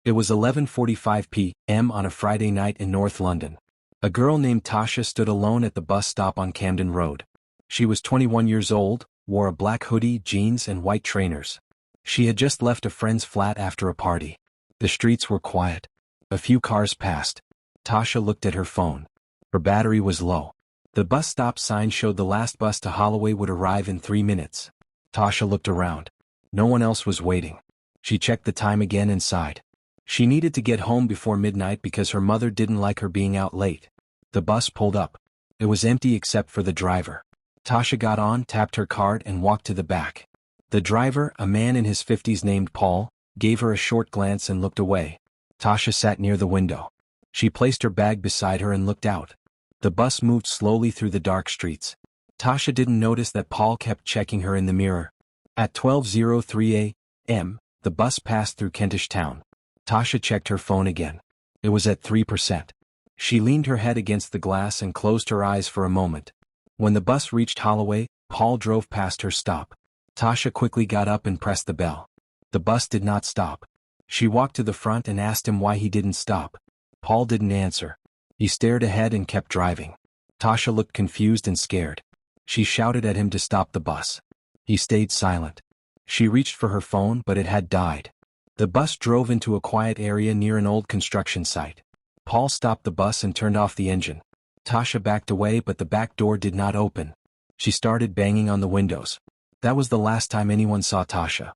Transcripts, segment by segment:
It was 11:45 p.m. on a Friday night in North London. A girl named Tasha stood alone at the bus stop on Camden Road. She was 21 years old, wore a black hoodie, jeans and white trainers. She had just left a friend's flat after a party. The streets were quiet. A few cars passed. Tasha looked at her phone. Her battery was low. The bus stop sign showed the last bus to Holloway would arrive in 3 minutes. Tasha looked around. No one else was waiting. She checked the time again and sighed. She needed to get home before midnight because her mother didn't like her being out late. The bus pulled up. It was empty except for the driver. Tasha got on, tapped her card and walked to the back. The driver, a man in his 50s named Paul, gave her a short glance and looked away. Tasha sat near the window. She placed her bag beside her and looked out. The bus moved slowly through the dark streets. Tasha didn't notice that Paul kept checking her in the mirror. At 12:03 a.m., the bus passed through Kentish Town. Tasha checked her phone again. It was at 3%. She leaned her head against the glass and closed her eyes for a moment. When the bus reached Holloway, Paul drove past her stop. Tasha quickly got up and pressed the bell. The bus did not stop. She walked to the front and asked him why he didn't stop. Paul didn't answer. He stared ahead and kept driving. Tasha looked confused and scared. She shouted at him to stop the bus. He stayed silent. She reached for her phone but it had died. The bus drove into a quiet area near an old construction site. Paul stopped the bus and turned off the engine. Tasha backed away but the back door did not open. She started banging on the windows. That was the last time anyone saw Tasha.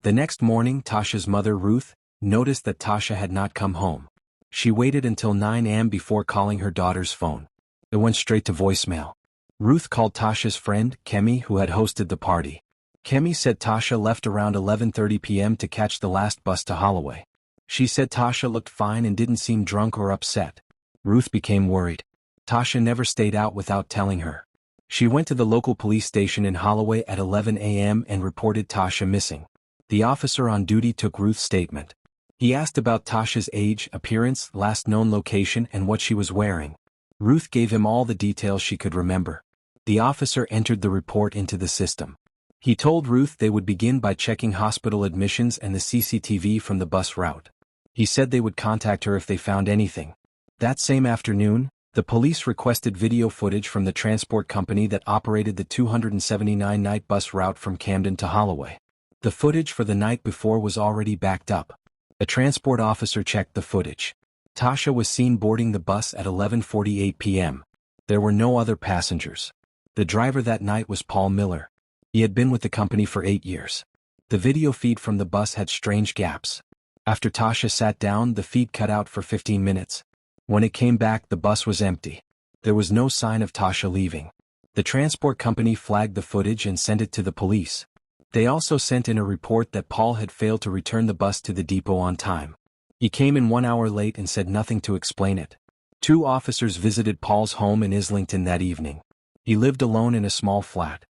The next morning, Tasha's mother, Ruth, noticed that Tasha had not come home. She waited until 9 a.m. before calling her daughter's phone. It went straight to voicemail. Ruth called Tasha's friend, Kemi, who had hosted the party. Kemi said Tasha left around 11:30 p.m. to catch the last bus to Holloway. She said Tasha looked fine and didn't seem drunk or upset. Ruth became worried. Tasha never stayed out without telling her. She went to the local police station in Holloway at 11 a.m. and reported Tasha missing. The officer on duty took Ruth's statement. He asked about Tasha's age, appearance, last known location and what she was wearing. Ruth gave him all the details she could remember. The officer entered the report into the system. He told Ruth they would begin by checking hospital admissions and the CCTV from the bus route. He said they would contact her if they found anything. That same afternoon, the police requested video footage from the transport company that operated the 279-night bus route from Camden to Holloway. The footage for the night before was already backed up. A transport officer checked the footage. Tasha was seen boarding the bus at 11:48 p.m. There were no other passengers. The driver that night was Paul Miller. He had been with the company for 8 years. The video feed from the bus had strange gaps. After Tasha sat down, the feed cut out for 15 minutes. When it came back, the bus was empty. There was no sign of Tasha leaving. The transport company flagged the footage and sent it to the police. They also sent in a report that Paul had failed to return the bus to the depot on time. He came in 1 hour late and said nothing to explain it. 2 officers visited Paul's home in Islington that evening. He lived alone in a small flat.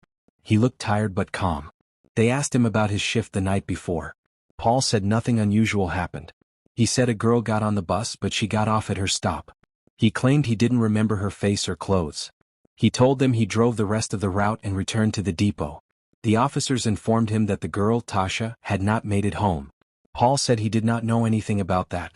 He looked tired but calm. They asked him about his shift the night before. Paul said nothing unusual happened. He said a girl got on the bus but she got off at her stop. He claimed he didn't remember her face or clothes. He told them he drove the rest of the route and returned to the depot. The officers informed him that the girl, Tasha, had not made it home. Paul said he did not know anything about that.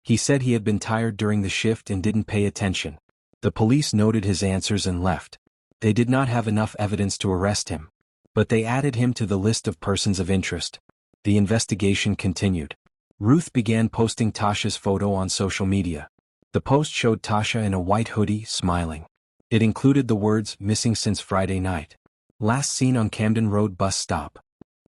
He said he had been tired during the shift and didn't pay attention. The police noted his answers and left. They did not have enough evidence to arrest him. But they added him to the list of persons of interest. The investigation continued. Ruth began posting Tasha's photo on social media. The post showed Tasha in a white hoodie, smiling. It included the words, "Missing since Friday night. Last seen on Camden Road bus stop."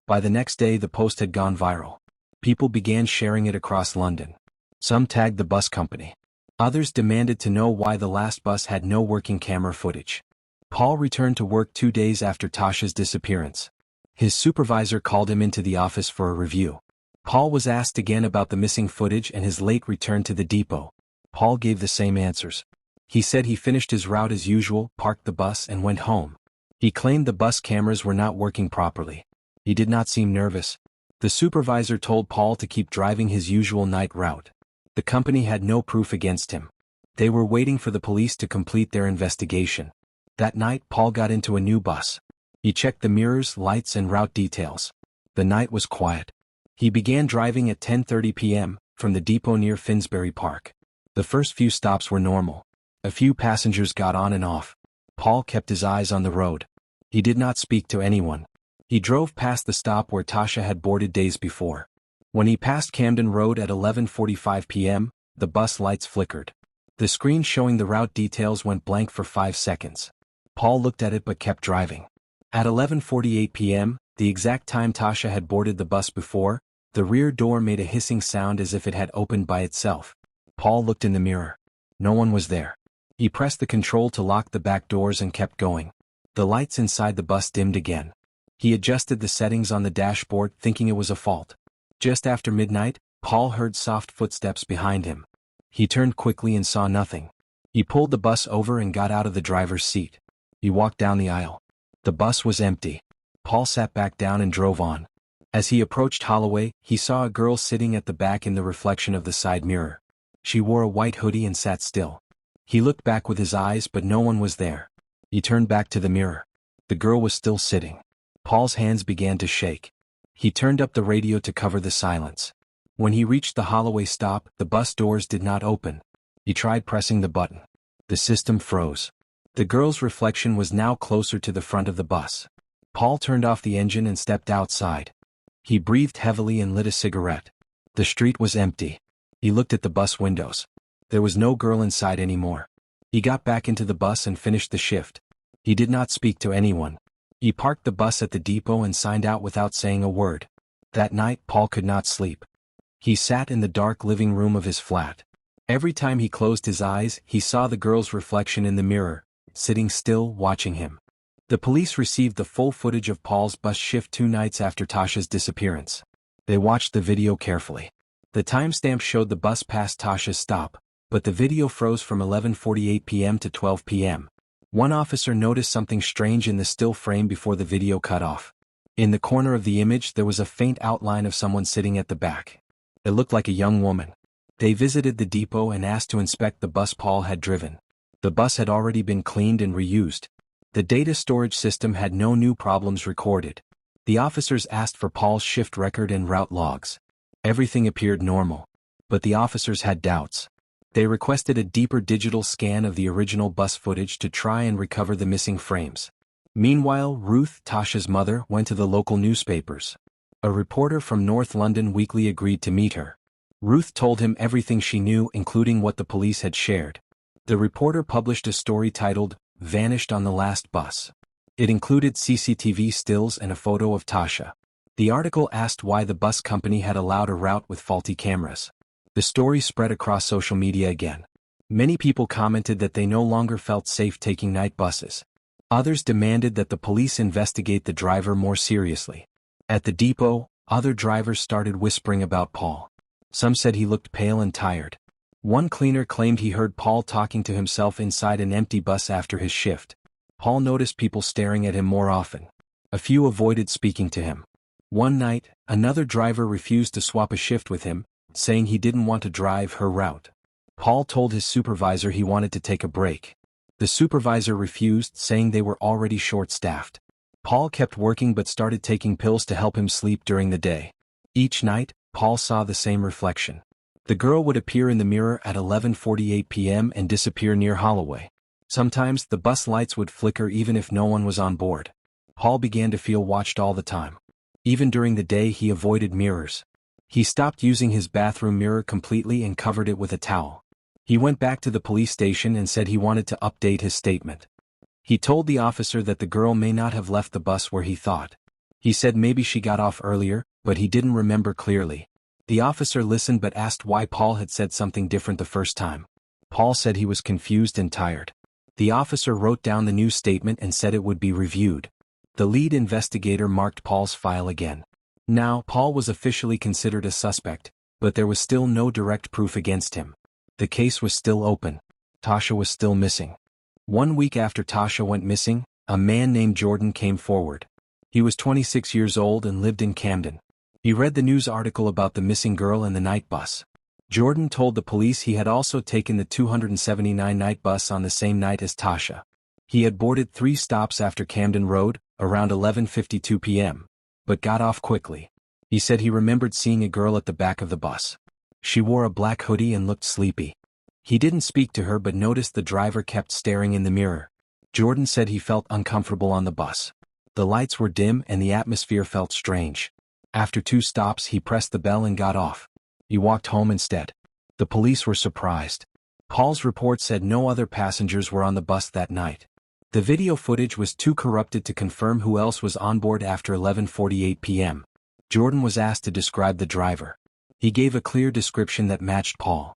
By the next day the post had gone viral. People began sharing it across London. Some tagged the bus company. Others demanded to know why the last bus had no working camera footage. Paul returned to work 2 days after Tasha's disappearance. His supervisor called him into the office for a review. Paul was asked again about the missing footage and his late return to the depot. Paul gave the same answers. He said he finished his route as usual, parked the bus and went home. He claimed the bus cameras were not working properly. He did not seem nervous. The supervisor told Paul to keep driving his usual night route. The company had no proof against him. They were waiting for the police to complete their investigation. That night, Paul got into a new bus. He checked the mirrors, lights and route details. The night was quiet. He began driving at 10:30 p.m., from the depot near Finsbury Park. The first few stops were normal. A few passengers got on and off. Paul kept his eyes on the road. He did not speak to anyone. He drove past the stop where Tasha had boarded days before. When he passed Camden Road at 11:45 p.m., the bus lights flickered. The screen showing the route details went blank for 5 seconds. Paul looked at it but kept driving. At 11:48 p.m., the exact time Tasha had boarded the bus before, the rear door made a hissing sound as if it had opened by itself. Paul looked in the mirror. No one was there. He pressed the control to lock the back doors and kept going. The lights inside the bus dimmed again. He adjusted the settings on the dashboard, thinking it was a fault. Just after midnight, Paul heard soft footsteps behind him. He turned quickly and saw nothing. He pulled the bus over and got out of the driver's seat. He walked down the aisle. The bus was empty. Paul sat back down and drove on. As he approached Holloway, he saw a girl sitting at the back in the reflection of the side mirror. She wore a white hoodie and sat still. He looked back with his eyes but no one was there. He turned back to the mirror. The girl was still sitting. Paul's hands began to shake. He turned up the radio to cover the silence. When he reached the Holloway stop, the bus doors did not open. He tried pressing the button. The system froze. The girl's reflection was now closer to the front of the bus. Paul turned off the engine and stepped outside. He breathed heavily and lit a cigarette. The street was empty. He looked at the bus windows. There was no girl inside anymore. He got back into the bus and finished the shift. He did not speak to anyone. He parked the bus at the depot and signed out without saying a word. That night, Paul could not sleep. He sat in the dark living room of his flat. Every time he closed his eyes, he saw the girl's reflection in the mirror, sitting still, watching him. The police received the full footage of Paul's bus shift 2 nights after Tasha's disappearance. They watched the video carefully. The timestamp showed the bus past Tasha's stop, but the video froze from 11:48 p.m. to 12 p.m. One officer noticed something strange in the still frame before the video cut off. In the corner of the image there was a faint outline of someone sitting at the back. It looked like a young woman. They visited the depot and asked to inspect the bus Paul had driven. The bus had already been cleaned and reused. The data storage system had no new problems recorded. The officers asked for Paul's shift record and route logs. Everything appeared normal. But the officers had doubts. They requested a deeper digital scan of the original bus footage to try and recover the missing frames. Meanwhile, Ruth, Tasha's mother, went to the local newspapers. A reporter from North London Weekly agreed to meet her. Ruth told him everything she knew, including what the police had shared. The reporter published a story titled, "Vanished on the Last Bus." It included CCTV stills and a photo of Tasha. The article asked why the bus company had allowed a route with faulty cameras. The story spread across social media again. Many people commented that they no longer felt safe taking night buses. Others demanded that the police investigate the driver more seriously. At the depot, other drivers started whispering about Paul. Some said he looked pale and tired. One cleaner claimed he heard Paul talking to himself inside an empty bus after his shift. Paul noticed people staring at him more often. A few avoided speaking to him. One night, another driver refused to swap a shift with him, saying he didn't want to drive her route. Paul told his supervisor he wanted to take a break. The supervisor refused, saying they were already short-staffed. Paul kept working but started taking pills to help him sleep during the day. Each night, Paul saw the same reflection. The girl would appear in the mirror at 11:48 p.m. and disappear near Holloway. Sometimes the bus lights would flicker even if no one was on board. Paul began to feel watched all the time. Even during the day he avoided mirrors. He stopped using his bathroom mirror completely and covered it with a towel. He went back to the police station and said he wanted to update his statement. He told the officer that the girl may not have left the bus where he thought. He said maybe she got off earlier, but he didn't remember clearly. The officer listened but asked why Paul had said something different the first time. Paul said he was confused and tired. The officer wrote down the new statement and said it would be reviewed. The lead investigator marked Paul's file again. Now, Paul was officially considered a suspect, but there was still no direct proof against him. The case was still open. Tasha was still missing. 1 week after Tasha went missing, a man named Jordan came forward. He was 26 years old and lived in Camden. He read the news article about the missing girl and the night bus. Jordan told the police he had also taken the 279 night bus on the same night as Tasha. He had boarded 3 stops after Camden Road, around 11:52 p.m., but got off quickly. He said he remembered seeing a girl at the back of the bus. She wore a black hoodie and looked sleepy. He didn't speak to her but noticed the driver kept staring in the mirror. Jordan said he felt uncomfortable on the bus. The lights were dim and the atmosphere felt strange. After 2 stops he pressed the bell and got off. He walked home instead. The police were surprised. Paul's report said no other passengers were on the bus that night. The video footage was too corrupted to confirm who else was on board after 11:48 p.m. Jordan was asked to describe the driver. He gave a clear description that matched Paul.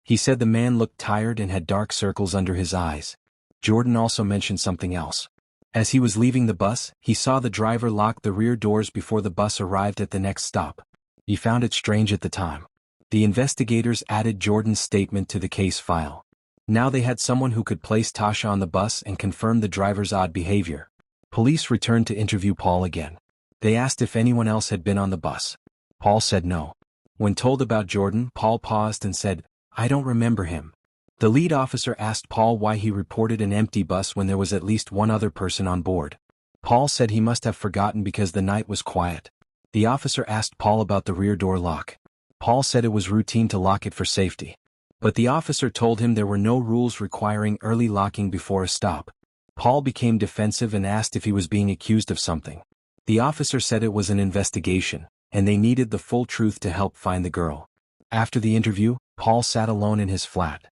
He said the man looked tired and had dark circles under his eyes. Jordan also mentioned something else. As he was leaving the bus, he saw the driver lock the rear doors before the bus arrived at the next stop. He found it strange at the time. The investigators added Jordan's statement to the case file. Now they had someone who could place Tasha on the bus and confirm the driver's odd behavior. Police returned to interview Paul again. They asked if anyone else had been on the bus. Paul said no. When told about Jordan, Paul paused and said, "I don't remember him." The lead officer asked Paul why he reported an empty bus when there was at least one other person on board. Paul said he must have forgotten because the night was quiet. The officer asked Paul about the rear door lock. Paul said it was routine to lock it for safety. But the officer told him there were no rules requiring early locking before a stop. Paul became defensive and asked if he was being accused of something. The officer said it was an investigation, and they needed the full truth to help find the girl. After the interview, Paul sat alone in his flat.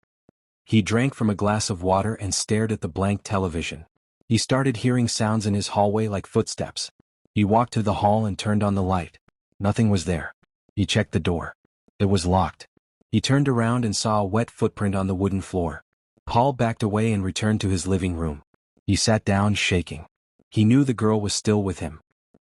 He drank from a glass of water and stared at the blank television. He started hearing sounds in his hallway like footsteps. He walked to the hall and turned on the light. Nothing was there. He checked the door. It was locked. He turned around and saw a wet footprint on the wooden floor. Paul backed away and returned to his living room. He sat down, shaking. He knew the girl was still with him.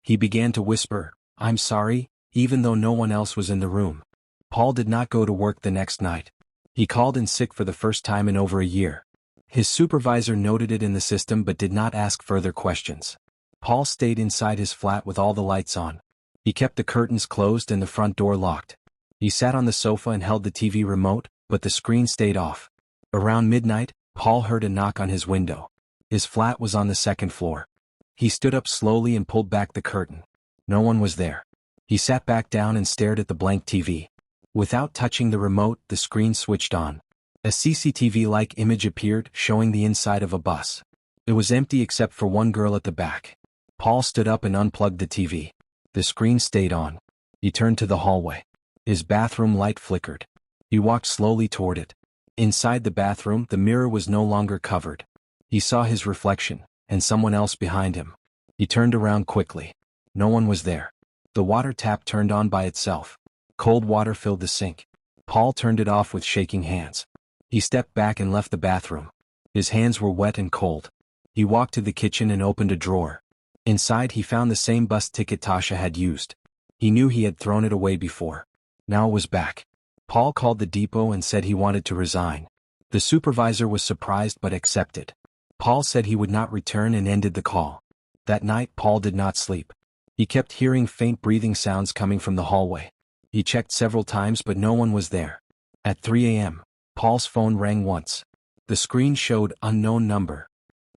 He began to whisper, "I'm sorry," even though no one else was in the room. Paul did not go to work the next night. He called in sick for the first time in over a year. His supervisor noted it in the system but did not ask further questions. Paul stayed inside his flat with all the lights on. He kept the curtains closed and the front door locked. He sat on the sofa and held the TV remote, but the screen stayed off. Around midnight, Paul heard a knock on his window. His flat was on the 2nd floor. He stood up slowly and pulled back the curtain. No one was there. He sat back down and stared at the blank TV. Without touching the remote, the screen switched on. A CCTV-like image appeared, showing the inside of a bus. It was empty except for one girl at the back. Paul stood up and unplugged the TV. The screen stayed on. He turned to the hallway. His bathroom light flickered. He walked slowly toward it. Inside the bathroom, the mirror was no longer covered. He saw his reflection, and someone else behind him. He turned around quickly. No one was there. The water tap turned on by itself. Cold water filled the sink. Paul turned it off with shaking hands. He stepped back and left the bathroom. His hands were wet and cold. He walked to the kitchen and opened a drawer. Inside he found the same bus ticket Tasha had used. He knew he had thrown it away before. Now it was back. Paul called the depot and said he wanted to resign. The supervisor was surprised but accepted. Paul said he would not return and ended the call. That night Paul did not sleep. He kept hearing faint breathing sounds coming from the hallway. He checked several times but no one was there. At 3 a.m., Paul's phone rang once. The screen showed unknown number.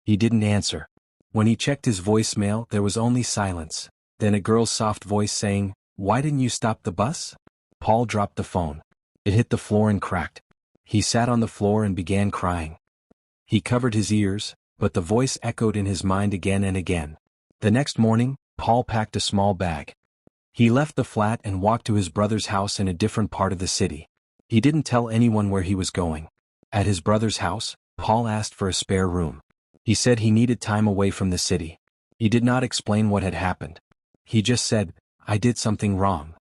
He didn't answer. When he checked his voicemail, there was only silence. Then a girl's soft voice saying, "Why didn't you stop the bus?" Paul dropped the phone. It hit the floor and cracked. He sat on the floor and began crying. He covered his ears, but the voice echoed in his mind again and again. The next morning, Paul packed a small bag. He left the flat and walked to his brother's house in a different part of the city. He didn't tell anyone where he was going. At his brother's house, Paul asked for a spare room. He said he needed time away from the city. He did not explain what had happened. He just said, "I did something wrong."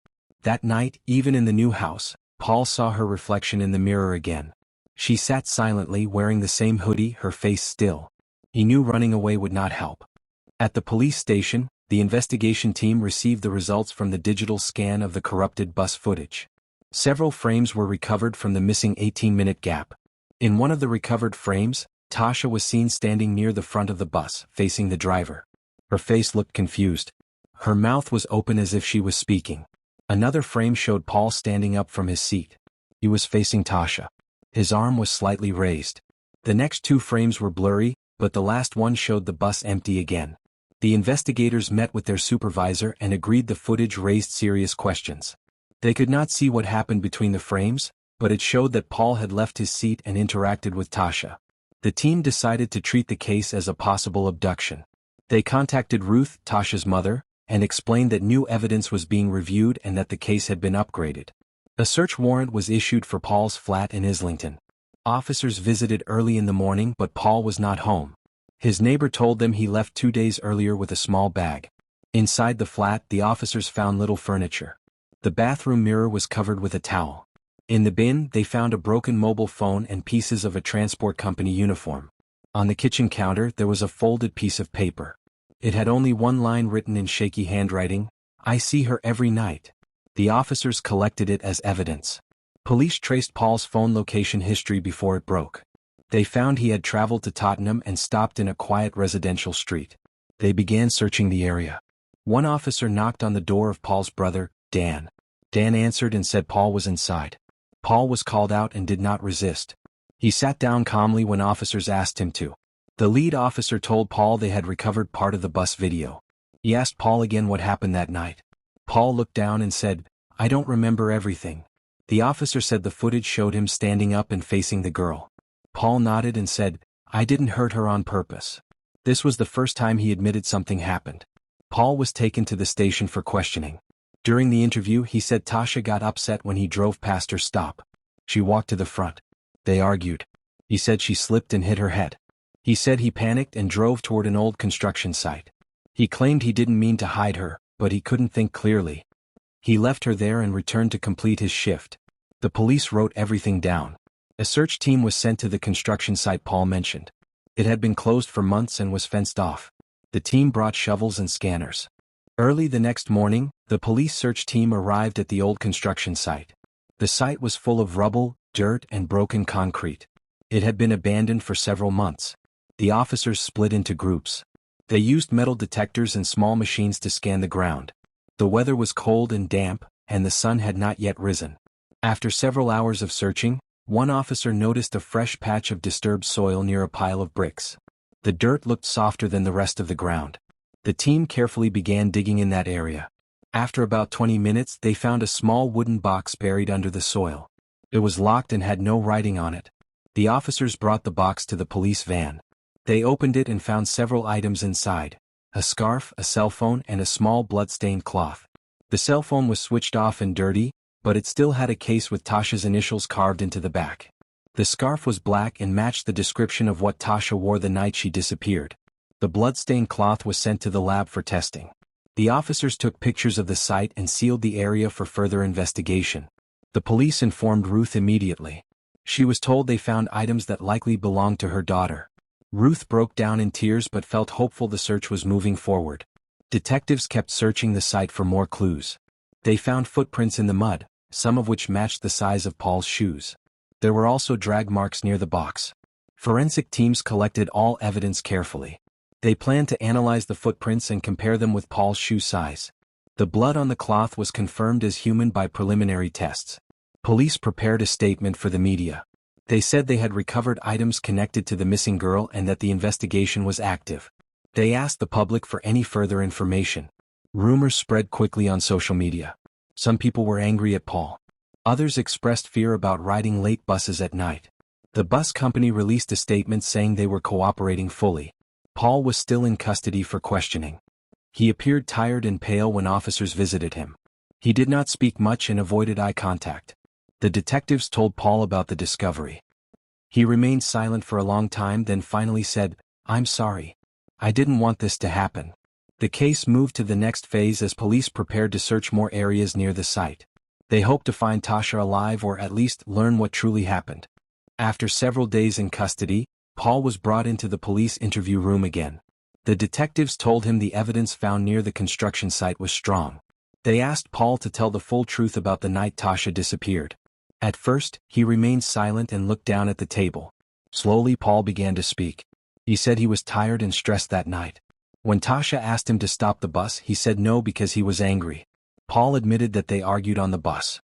That night, even in the new house, Paul saw her reflection in the mirror again. She sat silently wearing the same hoodie, her face still. He knew running away would not help. At the police station, the investigation team received the results from the digital scan of the corrupted bus footage. Several frames were recovered from the missing 18-minute gap. In one of the recovered frames, Tasha was seen standing near the front of the bus, facing the driver. Her face looked confused. Her mouth was open as if she was speaking. Another frame showed Paul standing up from his seat. He was facing Tasha. His arm was slightly raised. The next 2 frames were blurry, but the last one showed the bus empty again. The investigators met with their supervisor and agreed the footage raised serious questions. They could not see what happened between the frames, but it showed that Paul had left his seat and interacted with Tasha. The team decided to treat the case as a possible abduction. They contacted Ruth, Tasha's mother, and explained that new evidence was being reviewed and that the case had been upgraded. A search warrant was issued for Paul's flat in Islington. Officers visited early in the morning, but Paul was not home. His neighbor told them he left 2 days earlier with a small bag. Inside the flat, the officers found little furniture. The bathroom mirror was covered with a towel. In the bin, they found a broken mobile phone and pieces of a transport company uniform. On the kitchen counter, there was a folded piece of paper. It had only one line written in shaky handwriting: "I see her every night." The officers collected it as evidence. Police traced Paul's phone location history before it broke. They found he had traveled to Tottenham and stopped in a quiet residential street. They began searching the area. One officer knocked on the door of Paul's brother, Dan. Dan answered and said Paul was inside. Paul was called out and did not resist. He sat down calmly when officers asked him to. The lead officer told Paul they had recovered part of the bus video. He asked Paul again what happened that night. Paul looked down and said, "I don't remember everything." The officer said the footage showed him standing up and facing the girl. Paul nodded and said, "I didn't hurt her on purpose." This was the first time he admitted something happened. Paul was taken to the station for questioning. During the interview, he said Tasha got upset when he drove past her stop. She walked to the front. They argued. He said she slipped and hit her head. He said he panicked and drove toward an old construction site. He claimed he didn't mean to hide her, but he couldn't think clearly. He left her there and returned to complete his shift. The police wrote everything down. A search team was sent to the construction site Paul mentioned. It had been closed for months and was fenced off. The team brought shovels and scanners. Early the next morning, the police search team arrived at the old construction site. The site was full of rubble, dirt, and broken concrete. It had been abandoned for several months. The officers split into groups. They used metal detectors and small machines to scan the ground. The weather was cold and damp, and the sun had not yet risen. After several hours of searching, one officer noticed a fresh patch of disturbed soil near a pile of bricks. The dirt looked softer than the rest of the ground. The team carefully began digging in that area. After about 20 minutes, they found a small wooden box buried under the soil. It was locked and had no writing on it. The officers brought the box to the police van. They opened it and found several items inside: a scarf, a cell phone, and a small blood-stained cloth. The cell phone was switched off and dirty, but it still had a case with Tasha's initials carved into the back. The scarf was black and matched the description of what Tasha wore the night she disappeared. The blood-stained cloth was sent to the lab for testing. The officers took pictures of the site and sealed the area for further investigation. The police informed Ruth immediately. She was told they found items that likely belonged to her daughter. Ruth broke down in tears but felt hopeful the search was moving forward. Detectives kept searching the site for more clues. They found footprints in the mud, some of which matched the size of Paul's shoes. There were also drag marks near the box. Forensic teams collected all evidence carefully. They planned to analyze the footprints and compare them with Paul's shoe size. The blood on the cloth was confirmed as human by preliminary tests. Police prepared a statement for the media. They said they had recovered items connected to the missing girl and that the investigation was active. They asked the public for any further information. Rumors spread quickly on social media. Some people were angry at Paul. Others expressed fear about riding late buses at night. The bus company released a statement saying they were cooperating fully. Paul was still in custody for questioning. He appeared tired and pale when officers visited him. He did not speak much and avoided eye contact. The detectives told Paul about the discovery. He remained silent for a long time, then finally said, "I'm sorry. I didn't want this to happen." The case moved to the next phase as police prepared to search more areas near the site. They hoped to find Tasha alive or at least learn what truly happened. After several days in custody, Paul was brought into the police interview room again. The detectives told him the evidence found near the construction site was strong. They asked Paul to tell the full truth about the night Tasha disappeared. At first, he remained silent and looked down at the table. Slowly, Paul began to speak. He said he was tired and stressed that night. When Tasha asked him to stop the bus, he said no because he was angry. Paul admitted that they argued on the bus.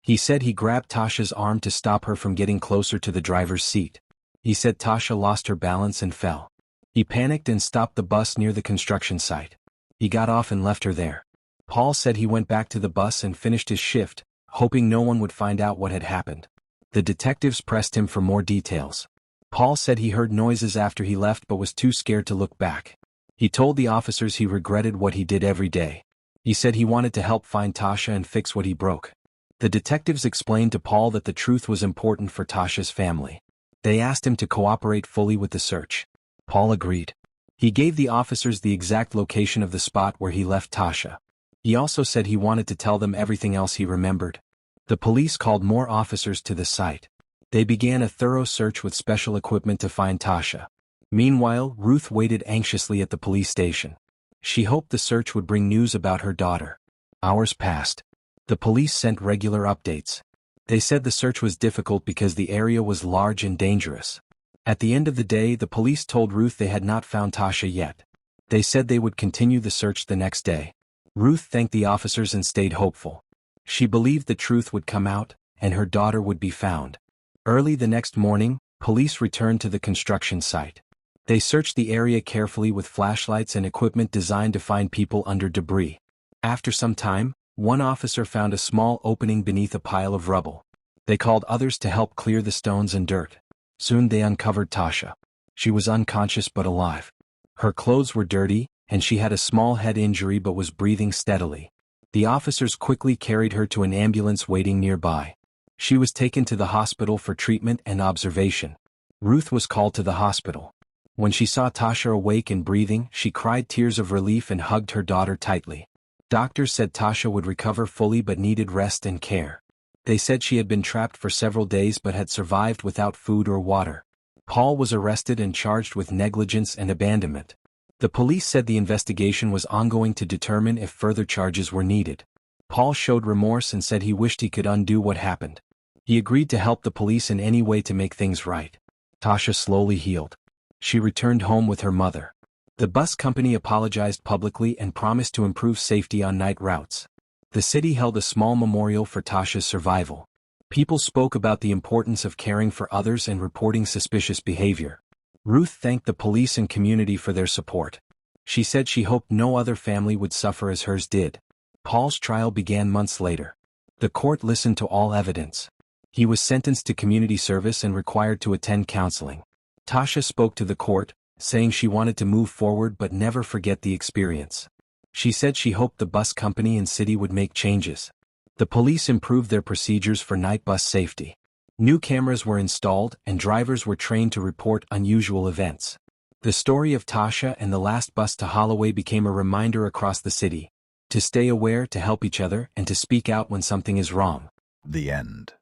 He said he grabbed Tasha's arm to stop her from getting closer to the driver's seat. He said Tasha lost her balance and fell. He panicked and stopped the bus near the construction site. He got off and left her there. Paul said he went back to the bus and finished his shift, hoping no one would find out what had happened. The detectives pressed him for more details. Paul said he heard noises after he left but was too scared to look back. He told the officers he regretted what he did every day. He said he wanted to help find Tasha and fix what he broke. The detectives explained to Paul that the truth was important for Tasha's family. They asked him to cooperate fully with the search. Paul agreed. He gave the officers the exact location of the spot where he left Tasha. He also said he wanted to tell them everything else he remembered. The police called more officers to the site. They began a thorough search with special equipment to find Tasha. Meanwhile, Ruth waited anxiously at the police station. She hoped the search would bring news about her daughter. Hours passed. The police sent regular updates. They said the search was difficult because the area was large and dangerous. At the end of the day, the police told Ruth they had not found Tasha yet. They said they would continue the search the next day. Ruth thanked the officers and stayed hopeful. She believed the truth would come out, and her daughter would be found. Early the next morning, police returned to the construction site. They searched the area carefully with flashlights and equipment designed to find people under debris. After some time, one officer found a small opening beneath a pile of rubble. They called others to help clear the stones and dirt. Soon they uncovered Tasha. She was unconscious but alive. Her clothes were dirty, and she had a small head injury but was breathing steadily. The officers quickly carried her to an ambulance waiting nearby. She was taken to the hospital for treatment and observation. Ruth was called to the hospital. When she saw Tasha awake and breathing, she cried tears of relief and hugged her daughter tightly. Doctors said Tasha would recover fully but needed rest and care. They said she had been trapped for several days but had survived without food or water. Paul was arrested and charged with negligence and abandonment. The police said the investigation was ongoing to determine if further charges were needed. Paul showed remorse and said he wished he could undo what happened. He agreed to help the police in any way to make things right. Tasha slowly healed. She returned home with her mother. The bus company apologized publicly and promised to improve safety on night routes. The city held a small memorial for Tasha's survival. People spoke about the importance of caring for others and reporting suspicious behavior. Ruth thanked the police and community for their support. She said she hoped no other family would suffer as hers did. Paul's trial began months later. The court listened to all evidence. He was sentenced to community service and required to attend counseling. Tasha spoke to the court, saying she wanted to move forward but never forget the experience. She said she hoped the bus company and city would make changes. The police improved their procedures for night bus safety. New cameras were installed and drivers were trained to report unusual events. The story of Tasha and the last bus to Holloway became a reminder across the city to stay aware, to help each other, and to speak out when something is wrong. The end.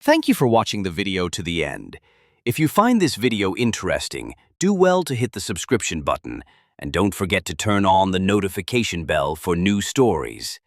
Thank you for watching the video to the end. If you find this video interesting, do well to hit the subscription button, and don't forget to turn on the notification bell for new stories.